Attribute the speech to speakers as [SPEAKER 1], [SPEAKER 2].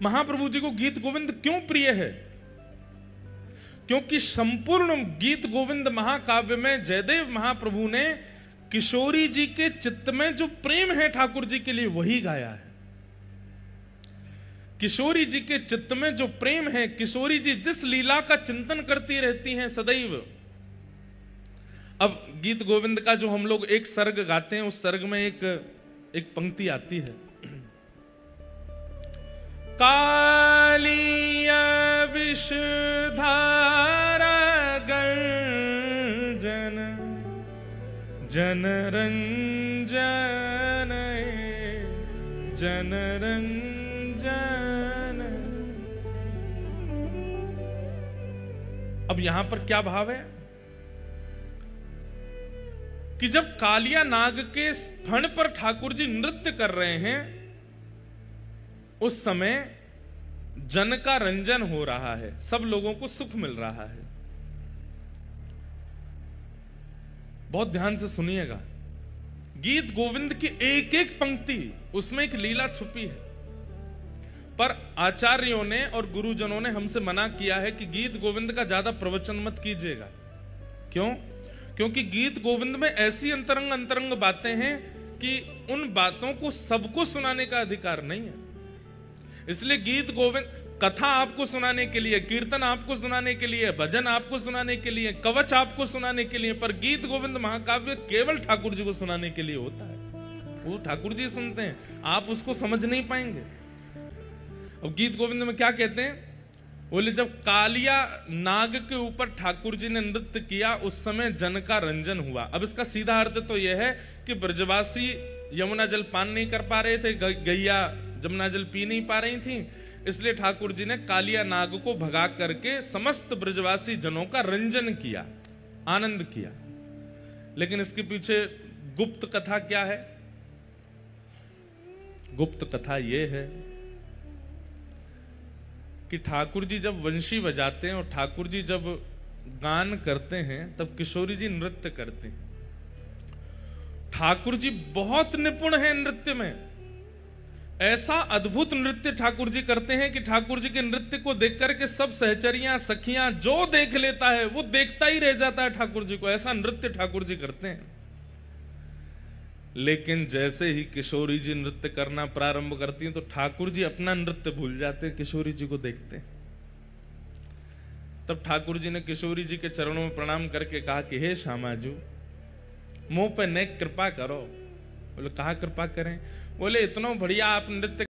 [SPEAKER 1] महाप्रभु जी को गीत गोविंद क्यों प्रिय है? क्योंकि संपूर्ण गीत गोविंद महाकाव्य में जयदेव महाप्रभु ने किशोरी जी के चित्त में जो प्रेम है ठाकुर जी के लिए वही गाया है। किशोरी जी के चित्त में जो प्रेम है, किशोरी जी जिस लीला का चिंतन करती रहती हैं सदैव। अब गीत गोविंद का जो हम लोग एक सर्ग गाते हैं, उस सर्ग में एक पंक्ति आती है, कालिया विषधारा गर्जन जनरंजन जनरंजन। अब यहां पर क्या भाव है कि जब कालिया नाग के फण पर ठाकुर जी नृत्य कर रहे हैं, उस समय जन का रंजन हो रहा है, सब लोगों को सुख मिल रहा है। बहुत ध्यान से सुनिएगा, गीत गोविंद की एक एक पंक्ति उसमें एक लीला छुपी है। पर आचार्यों ने और गुरुजनों ने हमसे मना किया है कि गीत गोविंद का ज्यादा प्रवचन मत कीजिएगा। क्यों? क्योंकि गीत गोविंद में ऐसी अंतरंग अंतरंग बातें हैं कि उन बातों को सबको सुनाने का अधिकार नहीं है। इसलिए गीत गोविंद, कथा आपको सुनाने के लिए, कीर्तन आपको सुनाने के लिए, भजन आपको सुनाने के लिए, कवच आपको सुनाने के लिए, पर गीत गोविंद महाकाव्य केवल ठाकुर जी को सुनाने के लिए होता है। वो ठाकुर जी सुनते हैं, आप उसको समझ नहीं पाएंगे। अब गीत गोविंद में क्या कहते हैं? बोले जब कालिया नाग के ऊपर ठाकुर जी ने नृत्य किया, उस समय जन का रंजन हुआ। अब इसका सीधा अर्थ तो यह है कि ब्रजवासी यमुना जल पान नहीं कर पा रहे थे, गैया जमुना जल पी नहीं पा रही थी, इसलिए ठाकुर जी ने कालिया नाग को भगा करके समस्त ब्रजवासी जनों का रंजन किया, आनंद किया। लेकिन इसके पीछे गुप्त कथा क्या है? गुप्त कथा यह है कि ठाकुर जी जब वंशी बजाते हैं और ठाकुर जी जब गान करते हैं, तब किशोरी जी नृत्य करते हैं। ठाकुर जी बहुत निपुण हैं नृत्य में। ऐसा अद्भुत नृत्य ठाकुर जी करते हैं कि ठाकुर जी के नृत्य को देख करके सब सहचरियां, सखियां, जो देख लेता है वो देखता ही रह जाता है ठाकुर जी को। ऐसा नृत्य ठाकुर जी करते हैं। लेकिन जैसे ही किशोरी जी नृत्य करना प्रारंभ करती हैं, तो ठाकुर जी अपना नृत्य भूल जाते हैं, किशोरी जी को देखते हैं। तब ठाकुर जी ने किशोरी जी के चरणों में प्रणाम करके कहा कि हे श्यामाजू, मुंह पे नेक कृपा करो। बोले कहा कृपा करें? बोले इतना बढ़िया आप नृत्य